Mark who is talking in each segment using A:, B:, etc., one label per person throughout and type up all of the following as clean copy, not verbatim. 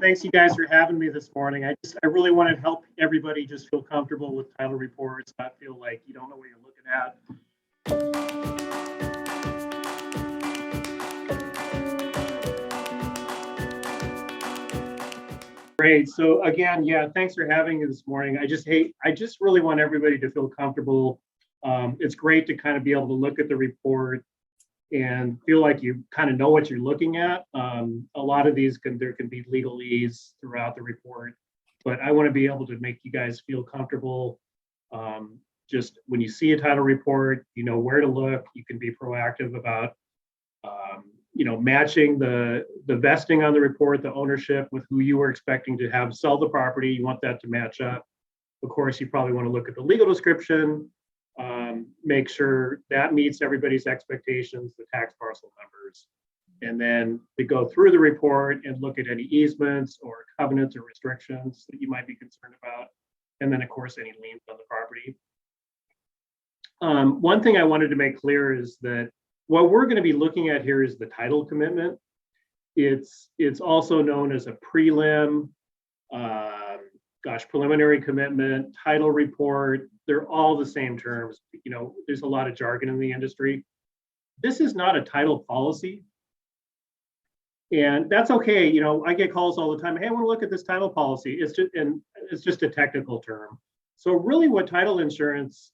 A: Thanks you guys for having me this morning. I really want to help everybody just feel comfortable with title reports, not feel like you don't know what you're looking at. Great. So again, yeah, thanks for having me this morning. I just really want everybody to feel comfortable. It's great to kind of be able to look at the report and feel like you kind of know what you're looking at. A lot of these there can be legalese throughout the report, but I want to be able to make you guys feel comfortable. Just when you see a title report, you know where to look. You can be proactive about, matching the vesting on the report, the ownership with who you were expecting to have sell the property. You want that to match up. Of course, you probably want to look at the legal description. Make sure that meets everybody's expectations, the tax parcel numbers, and then to go through the report and look at any easements or covenants or restrictions that you might be concerned about, and then of course any liens on the property. One thing I wanted to make clear is that what we're going to be looking at here is the title commitment. It's also known as a prelim, preliminary commitment, title report. They're all the same terms. There's a lot of jargon in the industry. This is not a title policy. And that's okay. I get calls all the time. Hey, I want to look at this title policy. It's just a technical term. So really what title insurance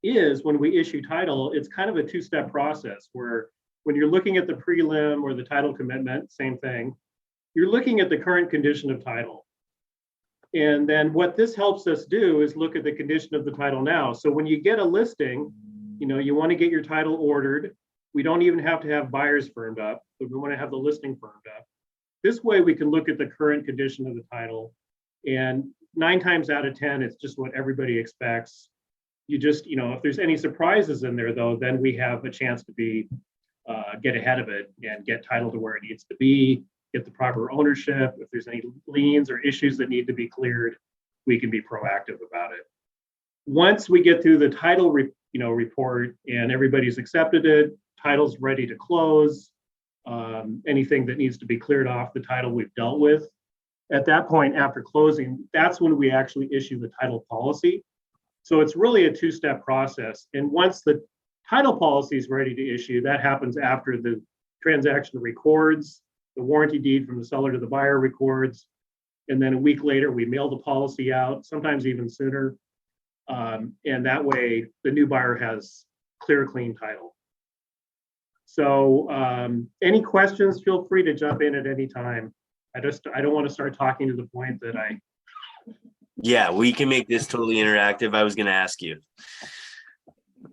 A: is, when we issue title, it's kind of a two-step process where when you're looking at the prelim or the title commitment, same thing, you're looking at the current condition of title. And then what this helps us do is look at the condition of the title now. So when you get a listing, you want to get your title ordered. We don't even have to have buyers firmed up, but we want to have the listing firmed up. This way we can look at the current condition of the title. And 9 times out of 10, it's just what everybody expects. You just, if there's any surprises in there though, then we have a chance to get ahead of it and get title to where it needs to be. Get the proper ownership. If there's any liens or issues that need to be cleared, we can be proactive about it. Once we get through the title report and everybody's accepted it, title's ready to close, anything that needs to be cleared off the title we've dealt with. At that point, after closing, that's when we actually issue the title policy. So it's really a two-step process. And once the title policy is ready to issue, that happens after the transaction records, the warranty deed from the seller to the buyer records, and then a week later we mail the policy out, sometimes even sooner, and that way the new buyer has clear, clean title. So any questions, feel free to jump in at any time. I don't want to start talking to the point that
B: Yeah, we can make this totally interactive. I was going to ask you.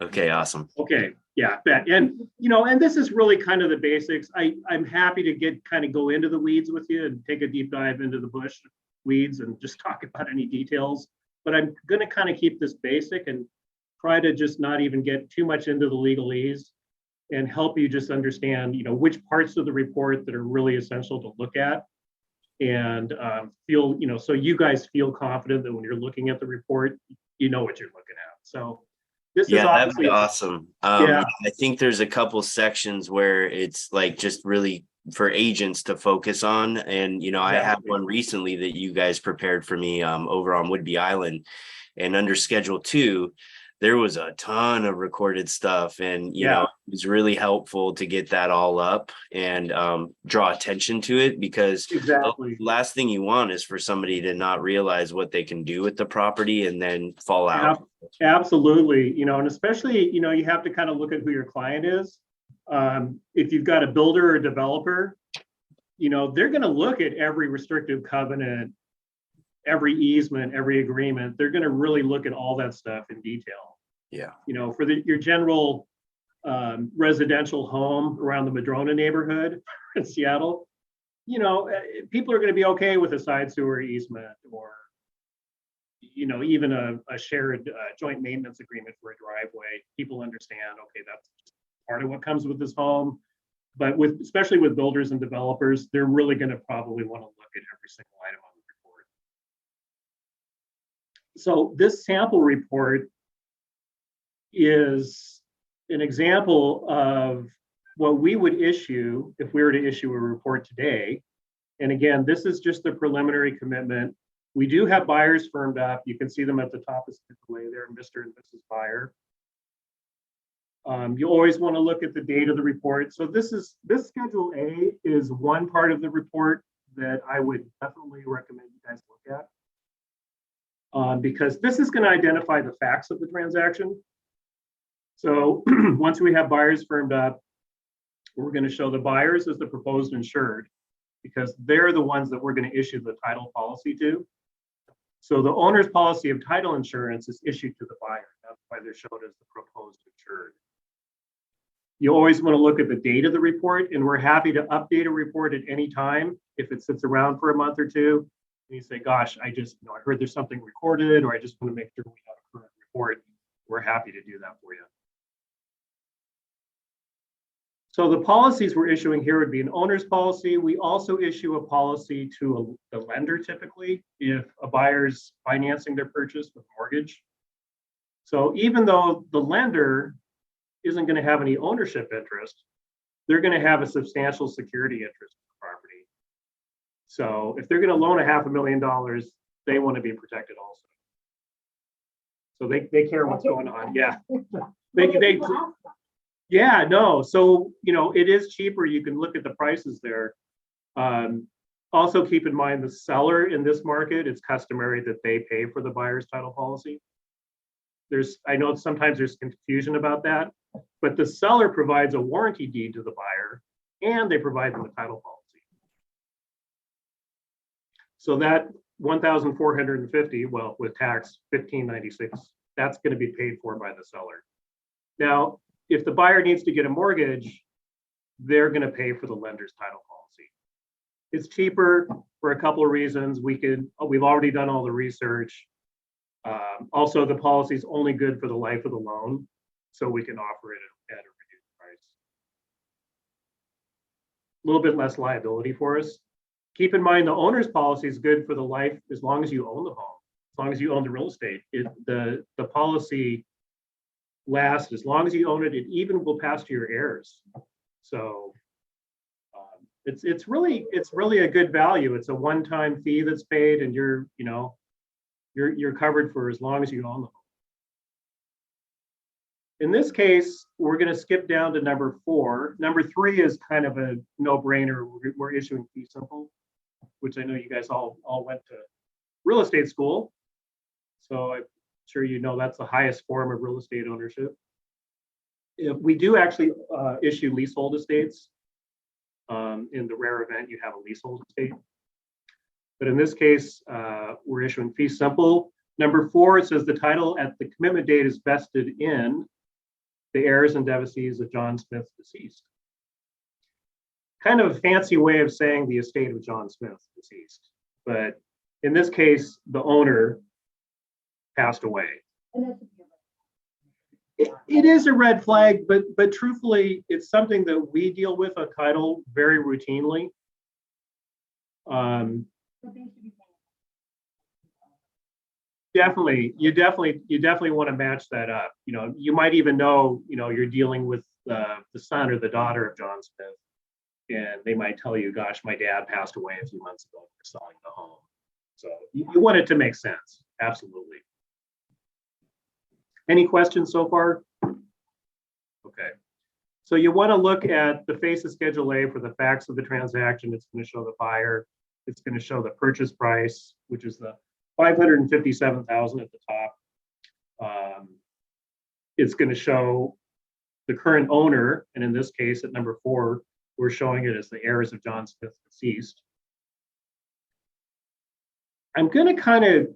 B: Okay, awesome.
A: Okay. Yeah, bet. And and this is really kind of the basics. I'm happy to go into the weeds with you and take a deep dive into the bush weeds and just talk about any details. But I'm going to kind of keep this basic and try to just not even get too much into the legalese and help you just understand, which parts of the report that are really essential to look at, and feel, so you guys feel confident that when you're looking at the report, you know what you're looking at. So.
B: That'd be awesome.
A: Yeah.
B: I think there's a couple sections where it's like just really for agents to focus on. And, exactly. I have one recently that you guys prepared for me over on Whidbey Island, and under Schedule 2, there was a ton of recorded stuff. And, it was really helpful to get that all up and draw attention to it, because
A: exactly.
B: The last thing you want is for somebody to not realize what they can do with the property and then fall out.
A: Absolutely. And especially, you have to kind of look at who your client is. If you've got a builder or developer, they're going to look at every restrictive covenant, every easement, every agreement. They're going to really look at all that stuff in detail.
B: Yeah.
A: For your general residential home around the Madrona neighborhood in Seattle, people are going to be okay with a side sewer easement or, even a shared joint maintenance agreement for a driveway. People understand, okay, that's part of what comes with this home. But especially with builders and developers, they're really going to probably want to look at every single item on the report. So this sample report is an example of what we would issue if we were to issue a report today. And again, this is just the preliminary commitment. We do have buyers firmed up. You can see them at the top of Schedule A there, Mr. and Mrs. Buyer. You always want to look at the date of the report. So this Schedule A is one part of the report that I would definitely recommend you guys look at, because this is going to identify the facts of the transaction. So once we have buyers firmed up, we're going to show the buyers as the proposed insured, because they're the ones that we're going to issue the title policy to. So the owner's policy of title insurance is issued to the buyer. That's why they're shown as the proposed insured. You always want to look at the date of the report, and we're happy to update a report at any time if it sits around for a month or two. And you say, gosh, I heard there's something recorded, or I just want to make sure we have a current report. We're happy to do that for you. So the policies we're issuing here would be an owner's policy. We also issue a policy to the lender typically if a buyer's financing their purchase with mortgage. So even though the lender isn't going to have any ownership interest, they're going to have a substantial security interest in the property. So if they're going to loan $500,000, they want to be protected also. So they care what's going on. Yeah. Yeah, no. So, it is cheaper. You can look at the prices there. Also keep in mind the seller in this market, it's customary that they pay for the buyer's title policy. I know sometimes there's confusion about that, but the seller provides a warranty deed to the buyer and they provide them a title policy. So that $1,450, well, with tax, $1,596, that's going to be paid for by the seller. Now, if the buyer needs to get a mortgage, they're going to pay for the lender's title policy. It's cheaper for a couple of reasons. We've already done all the research. Also, the policy is only good for the life of the loan, so we can offer it at a reduced price. A little bit less liability for us. Keep in mind the owner's policy is good for the life as long as you own the home, as long as you own the real estate. The policy lasts as long as you own it. It even will pass to your heirs. So it's really a good value. It's a one-time fee that's paid, and you're covered for as long as you own the home. In this case, we're going to skip down to number 4. Number 3 is kind of a no-brainer. We're issuing fee simple, which I know you guys all went to real estate school. So I'm sure you know that's the highest form of real estate ownership. We do actually issue leasehold estates. In the rare event you have a leasehold estate. But in this case, we're issuing fee simple. Number 4, it says the title at the commitment date is vested in the heirs and devatees of John Smith deceased. Kind of a fancy way of saying the estate of John Smith deceased. But in this case, the owner passed away. It is a red flag, but truthfully, it's something that we deal with on title very routinely. Definitely, you definitely want to match that up. You might even know, you're dealing with the son or the daughter of John Smith, and they might tell you, "Gosh, my dad passed away a few months ago. We're selling the home." So you want it to make sense. Absolutely. Any questions so far? Okay. So you want to look at the face of Schedule A for the facts of the transaction. It's going to show the buyer. It's going to show the purchase price, which is the $557,000 at the top. It's going to show the current owner, and in this case, at number 4, we're showing it as the heirs of John Smith deceased. I'm going to kind of,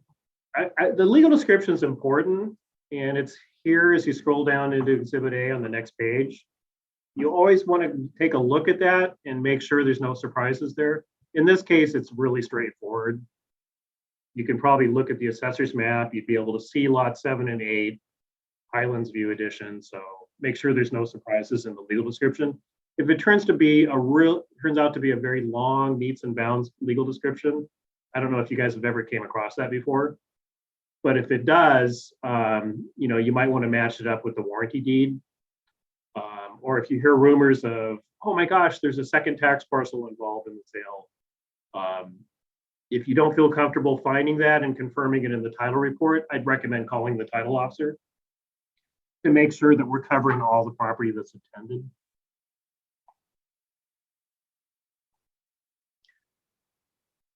A: the legal description is important, and it's here as you scroll down into Exhibit A on the next page. You always want to take a look at that and make sure there's no surprises there. In this case, it's really straightforward. You can probably look at the assessor's map. You'd be able to see lot 7 and 8, Highlands View Edition. So make sure there's no surprises in the legal description. If it turns out to be a very long meets and bounds legal description, I don't know if you guys have ever came across that before, but if it does, you might want to match it up with the warranty deed. Or if you hear rumors of, oh my gosh, there's a second tax parcel involved in the sale, If you don't feel comfortable finding that and confirming it in the title report, I'd recommend calling the title officer to make sure that we're covering all the property that's intended.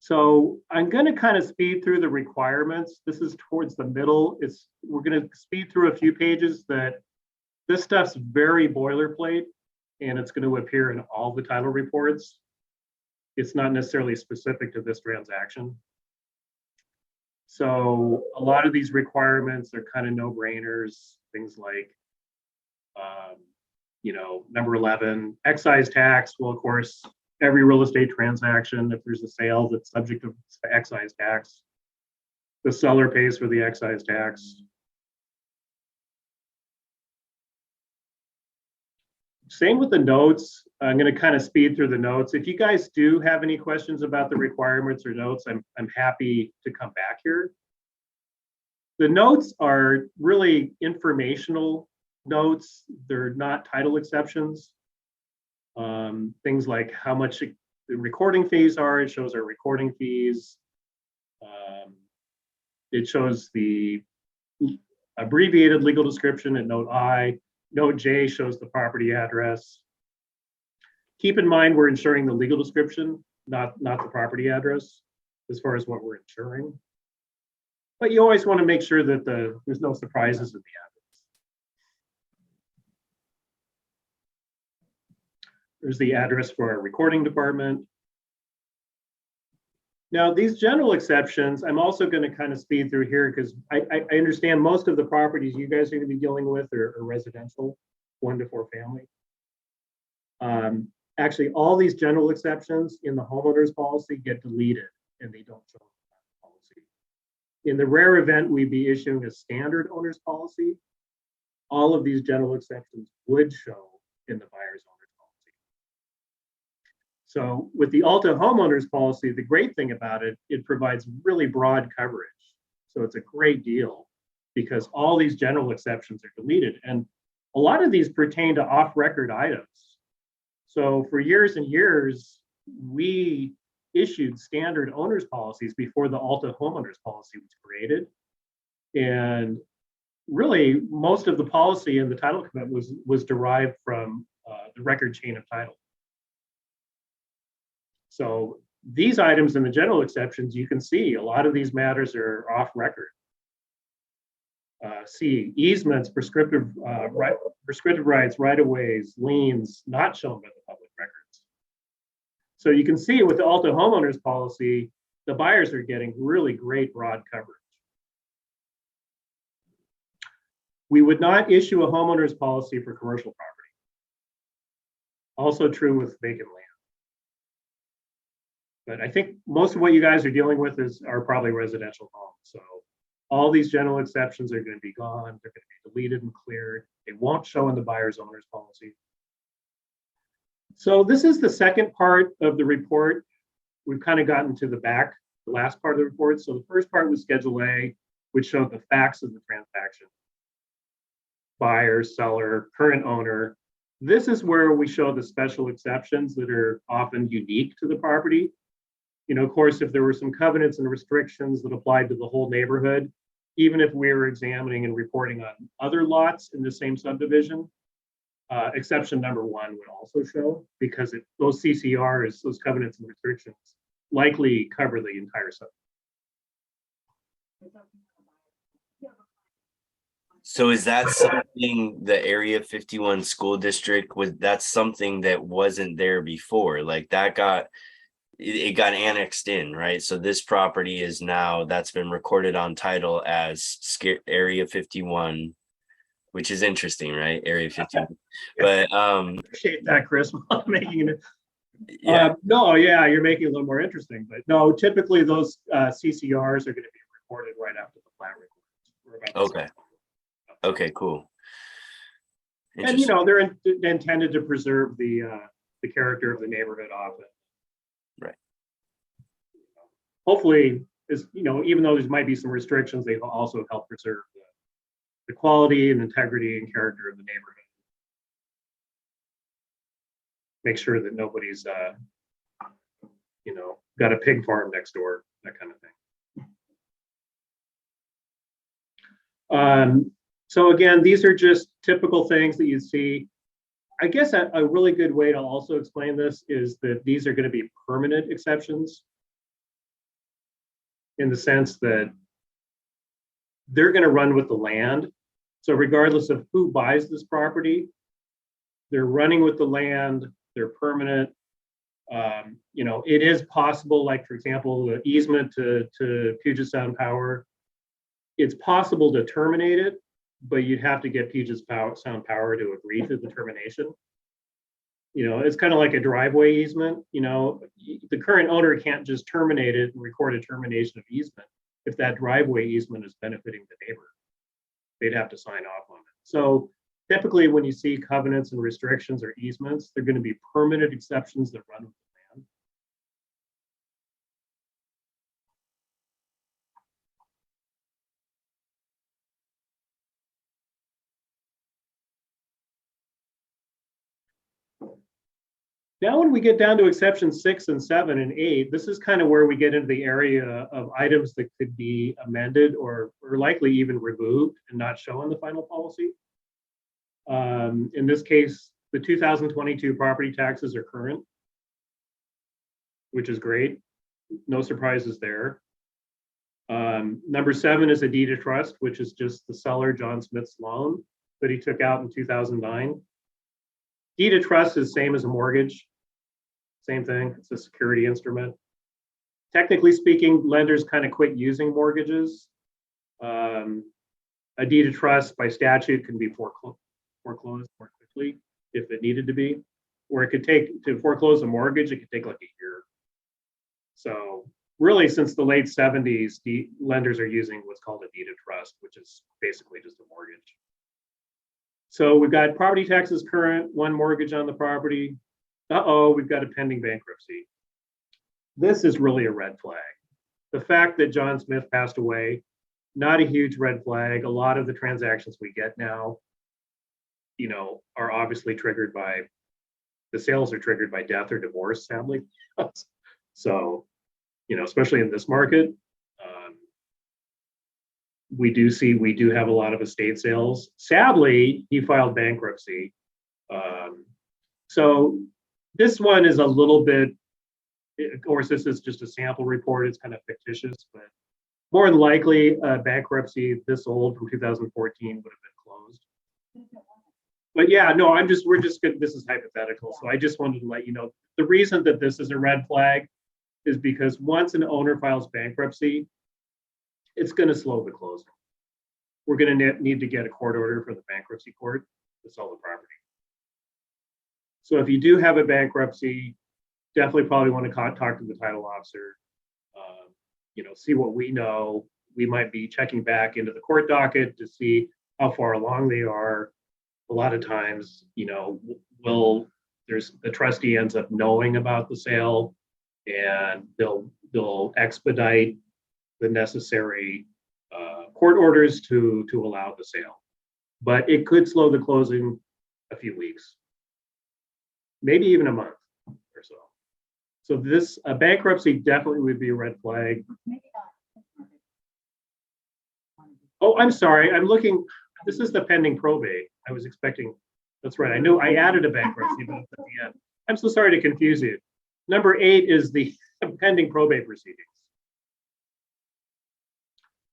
A: So I'm going to kind of speed through the requirements. This is towards the middle. We're going to speed through a few pages that this stuff's very boilerplate, and it's going to appear in all the title reports. It's not necessarily specific to this transaction. So a lot of these requirements are kind of no-brainers, things like, number 11, excise tax. Well, of course, every real estate transaction, if there's a sale that's subject to excise tax, the seller pays for the excise tax. Same with the notes. I'm going to kind of speed through the notes. If you guys do have any questions about the requirements or notes, I'm happy to come back here. The notes are really informational notes. They're not title exceptions. Things like how much the recording fees are. It shows our recording fees. It shows the abbreviated legal description at note I. Note J shows the property address. Keep in mind, we're ensuring the legal description, not the property address, as far as what we're ensuring. But you always want to make sure that there's no surprises at the address. There's the address for our recording department. Now, these general exceptions, I'm also going to kind of speed through here because I understand most of the properties you guys are going to be dealing with are residential, 1 to 4 family. Actually, all these general exceptions in the homeowner's policy get deleted and they don't show in the policy. In the rare event we'd be issuing a standard owner's policy, all of these general exceptions would show in the buyer's owner's policy. So with the Alta homeowners policy, the great thing about it, it provides really broad coverage. So it's a great deal because all these general exceptions are deleted. And a lot of these pertain to off-record items. So for years and years, we issued standard owners policies before the Alta homeowners policy was created. And really, most of the policy in the title commitment was derived from the record chain of title. So these items in the general exceptions, you can see a lot of these matters are off record. C, easements, prescriptive rights, right-of-ways, liens, not shown by the public records. So you can see with the Alta homeowners policy, the buyers are getting really great broad coverage. We would not issue a homeowner's policy for commercial property. Also true with vacant land. But I think most of what you guys are dealing with are probably residential homes. So all these general exceptions are going to be gone. They're going to be deleted and cleared. They won't show in the buyer's owner's policy. So this is the second part of the report. We've kind of gotten to the last part of the report. So the first part was Schedule A, which showed the facts of the transaction. Buyer, seller, current owner. This is where we show the special exceptions that are often unique to the property. You know, of course, if there were some covenants and restrictions that applied to the whole neighborhood, even if we were examining and reporting on other lots in the same subdivision, exception number 1 would also show because those CCRs, those covenants and restrictions, likely cover the entire subdivision.
B: So is that something the Area 51 school district that's something that wasn't there before? Like that got annexed in, right? So this property is now, that's been recorded on title as Area 51, which is interesting, right? Area 51. But
A: appreciate that, Chris. Making it.
B: Yeah.
A: No, yeah, you're making it a little more interesting. But no, typically those CCRs are going to be recorded right after the plat record.
B: Okay. Okay, cool.
A: And you know, they're intended to preserve the character of the neighborhood often.
B: Right.
A: Hopefully, even though there might be some restrictions, they also help preserve the quality and integrity and character of the neighborhood. Make sure that nobody's got a pig farm next door, that kind of thing. So again, these are just typical things that you see. I guess a really good way to also explain this is that these are going to be permanent exceptions, in the sense that they're going to run with the land. So regardless of who buys this property, they're running with the land, they're permanent. It is possible, like for example, the easement to Puget Sound Power, it's possible to terminate it, but you'd have to get Puget Sound Power to agree to the termination. It's kind of like a driveway easement. The current owner can't just terminate it and record a termination of easement if that driveway easement is benefiting the neighbor. They'd have to sign off on it. So typically when you see covenants and restrictions or easements, they're going to be permanent exceptions that run with the land. Now, when we get down to exceptions 6 and 7 and 8, this is kind of where we get into the area of items that could be amended or likely even removed and not show in the final policy. In this case, the 2022 property taxes are current, which is great. No surprises there. Number 7 is a deed of trust, which is just the seller, John Smith's loan that he took out in 2009. Deed of trust is same as a mortgage. Same thing, it's a security instrument. Technically speaking, lenders kind of quit using mortgages. A deed of trust by statute can be foreclosed more quickly if it needed to be, or it could take, to foreclose a mortgage, it could take like a year. So really, since the late 70s, the lenders are using what's called a deed of trust, which is basically just a mortgage. So we've got property taxes current, one mortgage on the property. We've got a pending bankruptcy. This is really a red flag. The fact that John Smith passed away, not a huge red flag. A lot of the transactions we get now, are obviously triggered by, the sales are triggered by death or divorce, sadly. So, especially in this market, we do have a lot of estate sales. Sadly, he filed bankruptcy. So this one is a little bit, of course, this is just a sample report. It's kind of fictitious, but more than likely, bankruptcy this old from 2014 would have been closed. But yeah, no, we're just good. This is hypothetical. So I just wanted to let you know the reason that this is a red flag is because once an owner files bankruptcy, it's going to slow the closing. We're going to need to get a court order for the bankruptcy court to sell the property. So if you do have a bankruptcy, definitely probably want to talk to the title officer, see what we know. We might be checking back into the court docket to see how far along they are. A lot of times, the trustee ends up knowing about the sale, and they'll expedite the necessary court orders to allow the sale. But it could slow the closing a few weeks, maybe even a month or so. So this bankruptcy definitely would be a red flag. Oh, I'm sorry. I'm looking. This is the pending probate. I was expecting. That's right. I knew I added a bankruptcy, but it's at the end. I'm so sorry to confuse you. Number 8 is the pending probate proceedings.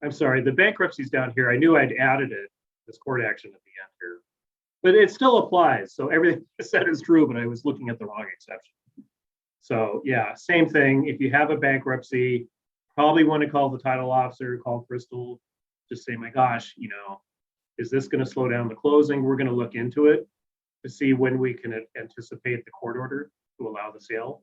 A: I'm sorry. The bankruptcy's down here. I knew I'd added it, this court action at the end here, but it still applies. So everything I said is true, but I was looking at the wrong exception. So yeah, same thing. If you have a bankruptcy, probably want to call the title officer, call Crystal, just say, my gosh, is this going to slow down the closing? We're going to look into it to see when we can anticipate the court order to allow the sale.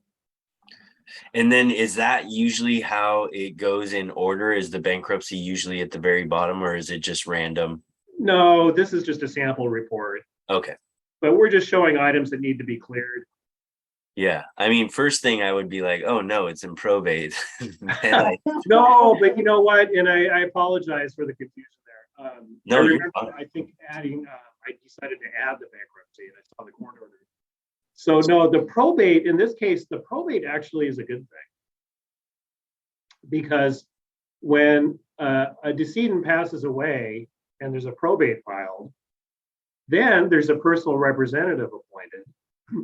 B: And then is that usually how it goes in order? Is the bankruptcy usually at the very bottom, or is it just random?
A: No, this is just a sample report.
B: Okay.
A: But we're just showing items that need to be cleared.
B: Yeah. I mean, first thing I would be like, oh no, it's in probate.
A: No, but you know what? And I apologize for the confusion there.
B: No,
A: I remember, I think I decided to add the bankruptcy and I saw the court order. So no, the probate, in this case, the probate actually is a good thing. because when a decedent passes away and there's a probate filed, then there's a personal representative appointed,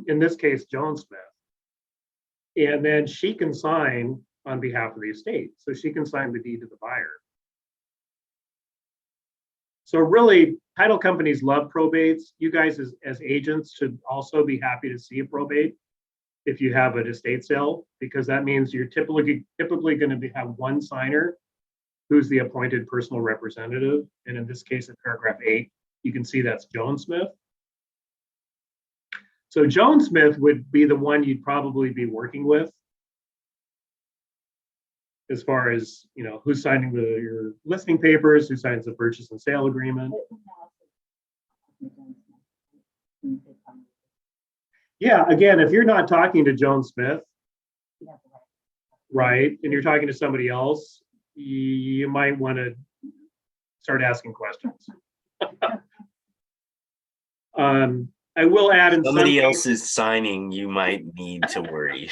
A: in this case, Joan Smith, and then she can sign on behalf of the estate. So she can sign the deed to the buyer. So really, title companies love probates. You guys as agents should also be happy to see a probate if you have an estate sale, because that means you're typically going to have one signer who's the appointed personal representative. And in this case, in paragraph 8, you can see that's Joan Smith. So Joan Smith would be the one you'd probably be working with as far as, you know, who's signing your listing papers, who signs the purchase and sale agreement. Yeah, again, if you're not talking to Joan Smith, right, and you're talking to somebody else, you might want to start asking questions. I will add in
B: somebody else is signing, you might need to worry.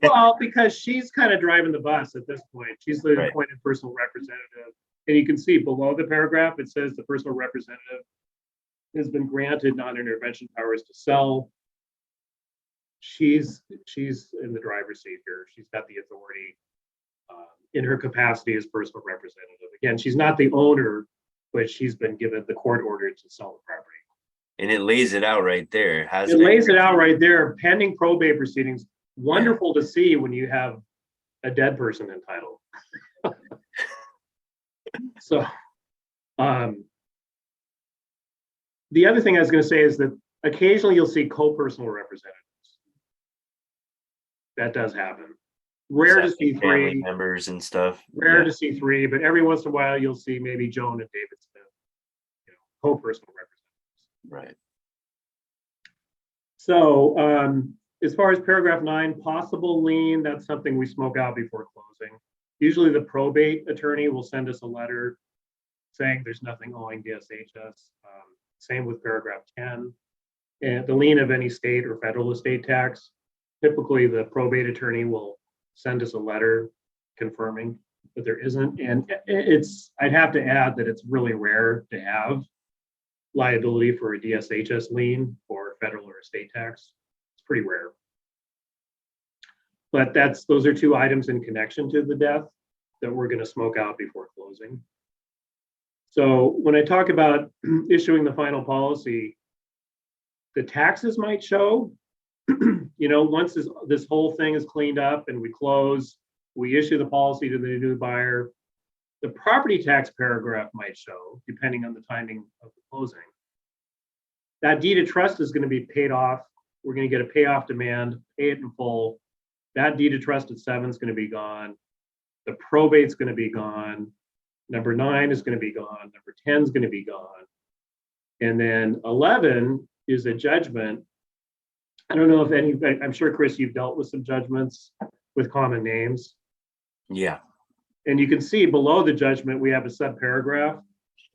A: Well, because she's kind of driving the bus at this point. She's the
B: Right.
A: appointed personal representative. And you can see below the paragraph, it says the personal representative has been granted non-intervention powers to sell. She's in the driver's seat here. She's got the authority in her capacity as personal representative. Again, she's not the owner, but she's been given the court order to sell the property.
B: And it lays it out right there.
A: It lays it out right there, pending probate proceedings. Wonderful to see when you have a dead person in title. So, the other thing I was going to say is that occasionally you'll see co-personal representatives. That does happen. Rare to see
B: family
A: three
B: members and stuff.
A: Rare to see three, but every once in a while you'll see maybe Joan and David Smith, you know, co-personal representatives.
B: Right.
A: So as far as paragraph 9, possible lien, that's something we smoke out before closing. Usually the probate attorney will send us a letter saying there's nothing owing DSHS. Same with paragraph 10. And the lien of any state or federal estate tax, typically the probate attorney will send us a letter confirming that there isn't. And I'd have to add that it's really rare to have liability for a DSHS lien for federal or estate tax. It's pretty rare. But those are 2 items in connection to the death that we're going to smoke out before closing. So when I talk about issuing the final policy, the taxes might show, you know, once this whole thing is cleaned up and we close, we issue the policy to the new buyer, the property tax paragraph might show, depending on the timing of the closing. That deed of trust is going to be paid off. We're going to get a payoff demand, pay it in full. That deed of trust at 7 is going to be gone. The probate's going to be gone. Number 9 is going to be gone. Number 10 is going to be gone. And then 11 is a judgment. I don't know if anybody, I'm sure, Chris, you've dealt with some judgments with common names.
B: Yeah.
A: And you can see below the judgment, we have a subparagraph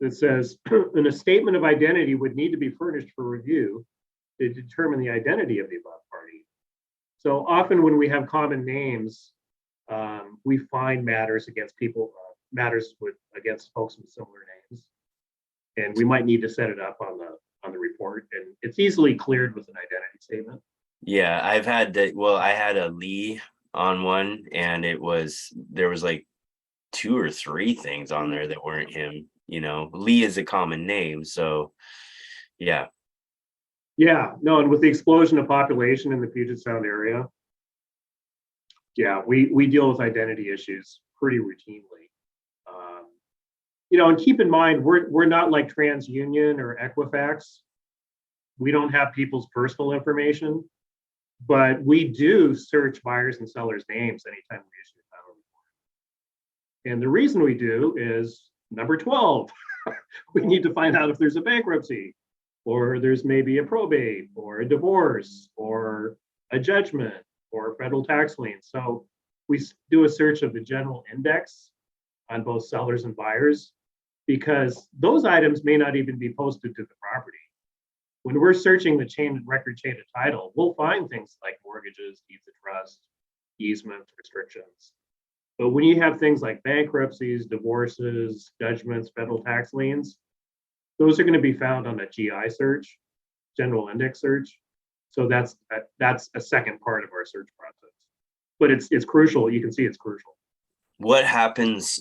A: that says, and a statement of identity would need to be furnished for review to determine the identity of the above party. So often when we have common names, we find matters against people, against folks with similar names. And we might need to set it up on the report, and it's easily cleared with an identity statement.
B: Yeah, I've had that. Well, I had a Lee on one, and there was like 2 or 3 things on there that weren't him. You know, Lee is a common name, so yeah.
A: Yeah, no, and with the explosion of population in the Puget Sound area, yeah, we deal with identity issues pretty routinely. You know, and keep in mind, we're not like TransUnion or Equifax. We don't have people's personal information, but we do search buyers and sellers' names anytime we issue a title report. And the reason we do is number 12. We need to find out if there's a bankruptcy, or there's maybe a probate, or a divorce, or a judgment, or a federal tax lien. So we do a search of the general index on both sellers and buyers, because those items may not even be posted to the property. When we're searching the record chain of title, we'll find things like mortgages, deeds of trust, easements, restrictions. But when you have things like bankruptcies, divorces, judgments, federal tax liens, those are going to be found on a GI search, general index search. So that's a second part of our search process. But it's crucial. You can see it's crucial.
B: What happens,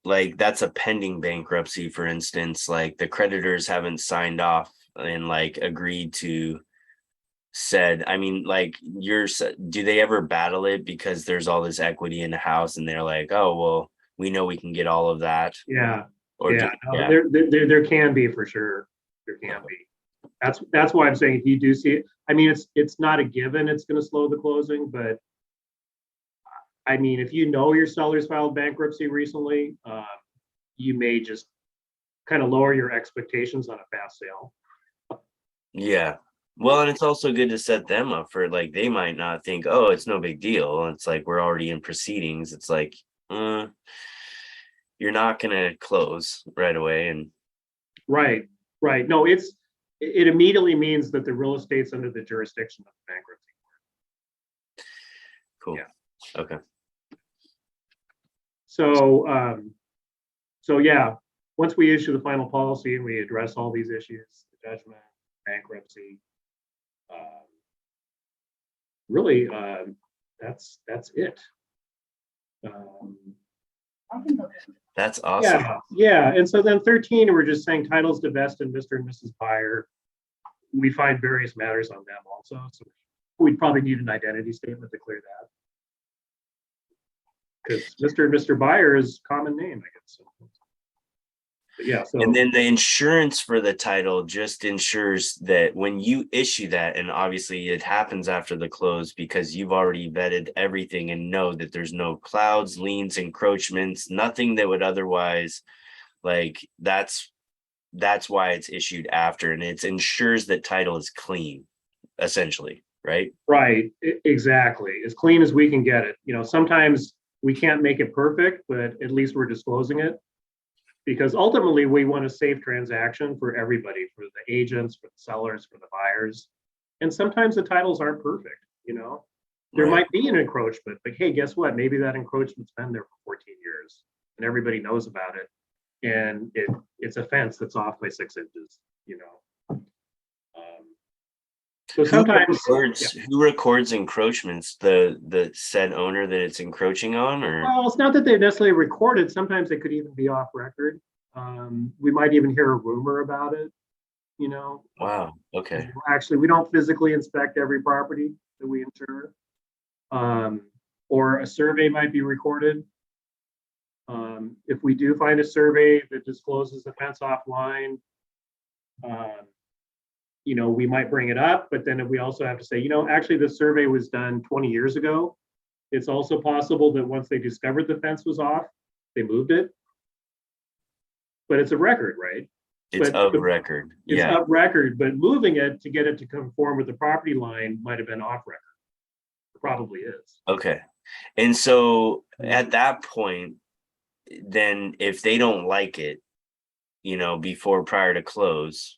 B: like that's a pending bankruptcy, for instance, like the creditors haven't signed off and like agreed to said, I mean, like do they ever battle it because there's all this equity in the house and they're like, oh, well, we know we can get all of that?
A: Yeah.
B: Or
A: Yeah. No,
B: yeah.
A: there can be for sure. There can be. That's why I'm saying if you do see it, I mean, it's not a given it's going to slow the closing, but I mean, if you know your seller's filed bankruptcy recently, you may just kind of lower your expectations on a fast sale.
B: Yeah. Well, and it's also good to set them up for, like, they might not think, oh, it's no big deal. It's like we're already in proceedings. It's like, you're not gonna close right away. And
A: Right. No, it immediately means that the real estate's under the jurisdiction of the bankruptcy.
B: cool.
A: Yeah.
B: Okay.
A: So yeah, once we issue the final policy and we address all these issues, the judgment, bankruptcy, really, that's it.
B: That's awesome.
A: Yeah. And so then 13, we're just saying titles to Vest and Mr. and Mrs. Buyer. We find various matters on them also. So we'd probably need an identity statement to clear that. Because Mr. and Mr. Buyer is a common name, I guess. But yeah. So,
B: and then the insurance for the title just ensures that when you issue that, and obviously it happens after the close because you've already vetted everything and know that there's no clouds, liens, encroachments, nothing that would otherwise, like, that's why it's issued after, and it ensures that title is clean, essentially, right?
A: Right, exactly. As clean as we can get it. You know, sometimes we can't make it perfect, but at least we're disclosing it. Because ultimately we want a safe transaction for everybody, for the agents, for the sellers, for the buyers. And sometimes the titles aren't perfect, you know. There
B: Right.
A: might be an encroachment, but hey, guess what? Maybe that encroachment's been there for 14 years and everybody knows about it. And it's a fence that's off by 6 inches, you know. So sometimes
B: who records encroachments? The said owner that it's encroaching on, or
A: well, it's not that they're necessarily recorded. Sometimes they could even be off record. We might even hear a rumor about it, you know.
B: wow, okay.
A: Actually, we don't physically inspect every property that we insure. Or a survey might be recorded. If we do find a survey that discloses the fence offline, you know, we might bring it up, but then we also have to say, you know, actually the survey was done 20 years ago. It's also possible that once they discovered the fence was off, they moved it. But it's a record, right?
B: It's of record.
A: It's
B: Yeah.
A: of record, but moving it to get it to conform with the property line might have been off record. It probably is.
B: Okay. And so at that point, then if they don't like it, you know, prior to close,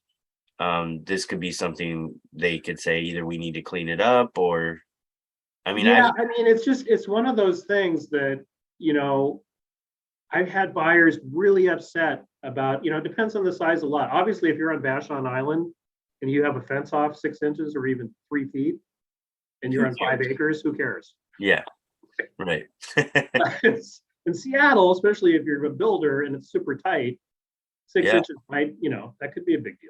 B: this could be something they could say either we need to clean it up, or I mean,
A: yeah, I mean, it's one of those things that, you know, I've had buyers really upset about, you know, it depends on the size of the lot. Obviously, if you're on Vashon Island and you have a fence off 6 inches or even 3 feet and you're on 5 acres, who cares?
B: Yeah, right.
A: In Seattle, especially if you're a builder and it's super tight, 6 inches might, you know, that could be a big deal.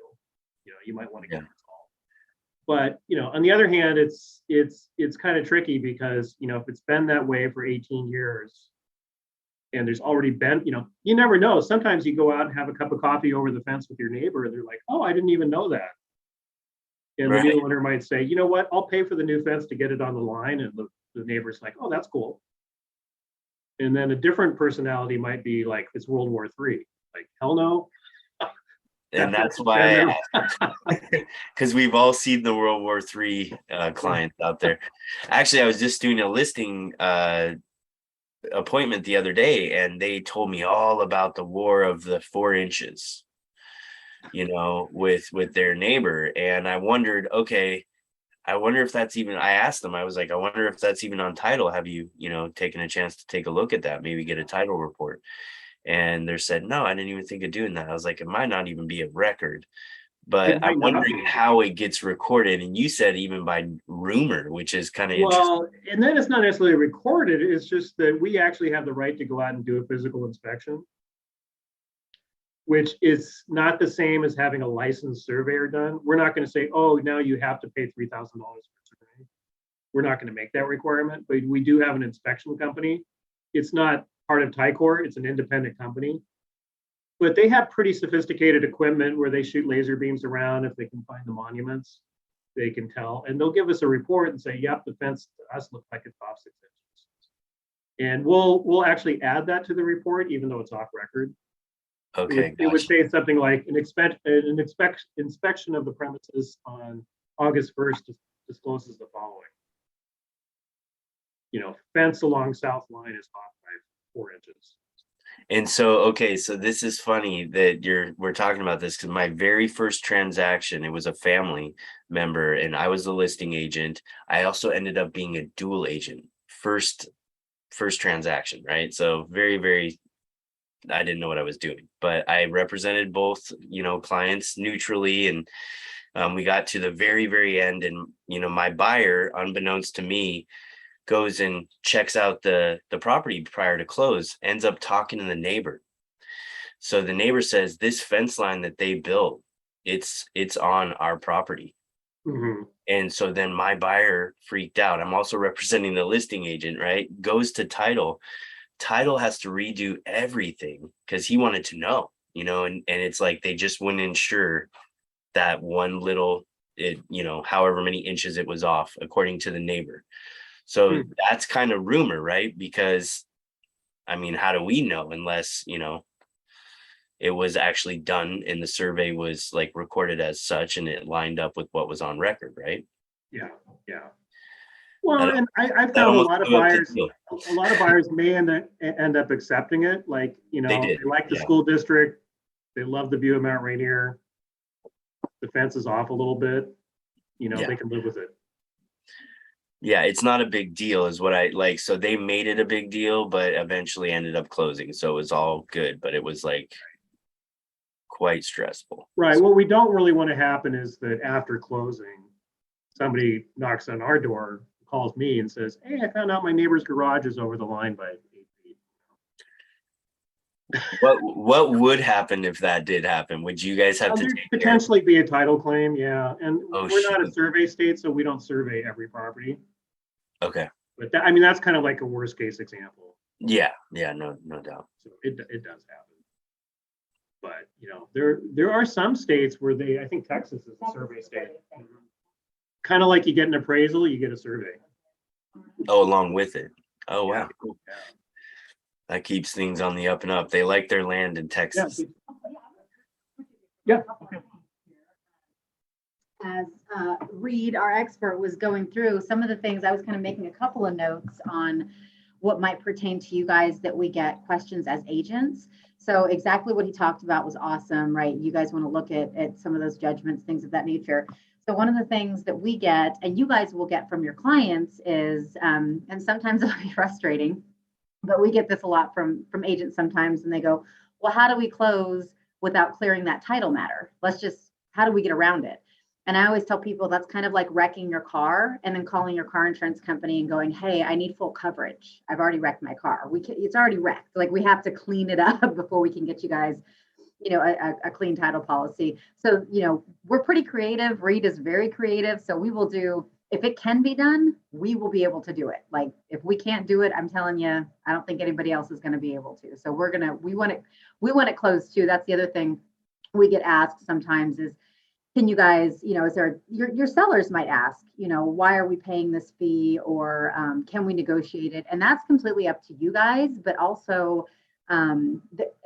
A: You know, you might want to get it resolved. But, you know, on the other hand, it's kind of tricky because, you know, if it's been that way for 18 years and there's already been, you know, you never know. Sometimes you go out and have a cup of coffee over the fence with your neighbor and they're like, oh, I didn't even know that. And the new owner might say, you know what, I'll pay for the new fence to get it on the line. And the neighbor's like, oh, that's cool. And then a different personality might be like, it's World War III. Like, hell no.
B: And that's why, because we've all seen the World War III clients out there. Actually, I was just doing a listing appointment the other day, and they told me all about the war of the 4 inches, you know, with their neighbor. And I wondered, okay, I wonder if that's even, I asked them, I was like, I wonder if that's even on title. Have you, taken a chance to take a look at that? Maybe get a title report. And they said, no, I didn't even think of doing that. I was like, it might not even be a record, but
A: It
B: I'm
A: might not
B: wondering
A: be.
B: how it gets recorded. And you said even by rumor, which is kind of interesting.
A: Well, and then it's not necessarily recorded. It's just that we actually have the right to go out and do a physical inspection, which is not the same as having a licensed surveyor done. We're not going to say, oh, now you have to pay $3,000 for survey. We're not going to make that requirement, but we do have an inspection company. It's not part of Ticor, it's an independent company. But they have pretty sophisticated equipment where they shoot laser beams around. If they can find the monuments, they can tell. And they'll give us a report and say, yep, the fence to us looks like it's off 6 inches. And we'll actually add that to the report, even though it's off record.
B: Okay,
A: It would
B: gotcha.
A: say something like an inspection of the premises on August 1st discloses the following. Fence along south line is off by 4 inches.
B: And so, okay, so this is funny that we're talking about this because my very first transaction, it was a family member and I was the listing agent. I also ended up being a dual agent. First transaction, right? So very, very, I didn't know what I was doing, but I represented both, clients neutrally. And we got to the very, very end. And, my buyer, unbeknownst to me, goes and checks out the property prior to close, ends up talking to the neighbor. So the neighbor says this fence line that they built, it's on our property.
A: Mm-hmm.
B: And so then my buyer freaked out. I'm also representing the listing agent, right? Goes to title. Title has to redo everything because he wanted to know, and it's like they just wouldn't insure that one little, however many inches it was off, according to the neighbor. So that's kind of rumor, right? Because, I mean, how do we know unless, it was actually done and the survey was like recorded as such and it lined up with what was on record, right?
A: Yeah, yeah. Well,
B: That,
A: and I
B: that
A: found a
B: almost
A: lot of
B: blew up the
A: buyers,
B: deal.
A: a lot of buyers may end up accepting it. Like,
B: They
A: they
B: did.
A: like the
B: Yeah.
A: school district. They love the view of Mount Rainier. The fence is off a little bit.
B: Yeah.
A: They can live with it.
B: Yeah, it's not a big deal is what I like. So they made it a big deal, but eventually ended up closing. So it was all good, but it was like quite stressful.
A: Right.
B: So,
A: What we don't really want to happen is that after closing, somebody knocks on our door, calls me and says, hey, I found out my neighbor's garage is over the line by 8 feet.
B: what would happen if that did happen? Would you guys have to
A: There'd
B: take care of?
A: potentially be a title claim, yeah. And
B: Oh
A: we're not a
B: shoot.
A: survey state, so we don't survey every property.
B: Okay.
A: But that's kind of like a worst case example.
B: Yeah, no doubt.
A: So it does happen. But there are some states where I think Texas is a survey state. Kind of like you get an appraisal, you get a survey.
B: Oh, along with it. Oh wow.
A: Yeah.
B: That keeps things on the up and up. They like their land in Texas.
A: Yeah.
C: As Reid, our expert, was going through some of the things, I was kind of making a couple of notes on what might pertain to you guys that we get questions as agents. So exactly what he talked about was awesome, right? You guys want to look at some of those judgments, things of that nature. So one of the things that we get, and you guys will get from your clients is, and sometimes it'll be frustrating, but we get this a lot from agents sometimes, and they go, well, how do we close without clearing that title matter? How do we get around it? And I always tell people that's kind of like wrecking your car and then calling your car insurance company and going, hey, I need full coverage. I've already wrecked my car. It's already wrecked. Like, we have to clean it up before we can get you guys, a clean title policy. So, we're pretty creative. Reid is very creative. So we will do, if it can be done, we will be able to do it. Like, if we can't do it, I'm telling you, I don't think anybody else is going to be able to. So we want it closed too. That's the other thing we get asked sometimes is, can you guys, is there, your sellers might ask, why are we paying this fee, or can we negotiate it? And that's completely up to you guys, but also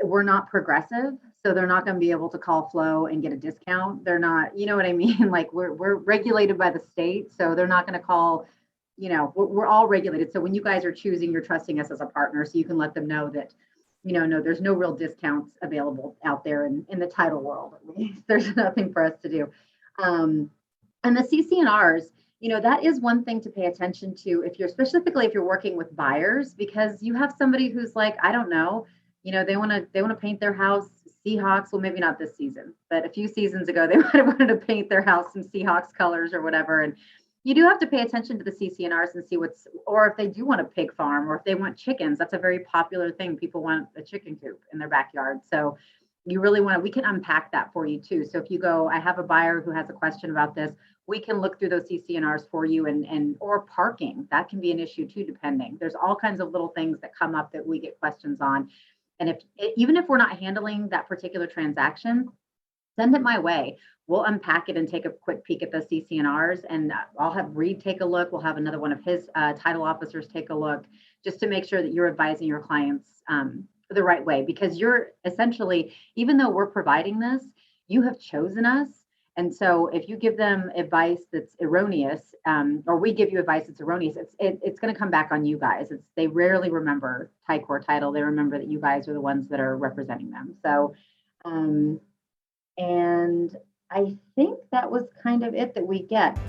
C: we're not progressive. So they're not going to be able to call Flow and get a discount. They're not, you know what I mean? Like, we're regulated by the state. So they're not going to call, we're all regulated. So when you guys are choosing, you're trusting us as a partner. So you can let them know that, no, there's no real discounts available out there in the title world. At least there's nothing for us to do. And the CC&Rs, That is one thing to pay attention to if you're specifically if you're working with buyers, because you have somebody who's like, I don't know, they want to paint their house Seahawks. Well, maybe not this season, but a few seasons ago, they might have wanted to paint their house some Seahawks colors or whatever. And you do have to pay attention to the CCNRs and see or if they do want a pig farm or if they want chickens. That's a very popular thing. People want a chicken coop in their backyard. So you really we can unpack that for you too. So if you go, I have a buyer who has a question about this, we can look through those CCNRs for you or parking. That can be an issue too, depending. There's all kinds of little things that come up that we get questions on. And even if we're not handling that particular transaction, send it my way. We'll unpack it and take a quick peek at the CCNRs, and I'll have Reid take a look. We'll have another one of his title officers take a look, just to make sure that you're advising your clients the right way, because you're essentially, even though we're providing this, you have chosen us. And so if you give them advice that's erroneous, or we give you advice that's erroneous, it's going to come back on you guys. They rarely remember Ticor title. They remember that you guys are the ones that are representing them. So, and I think that was kind of it that we get.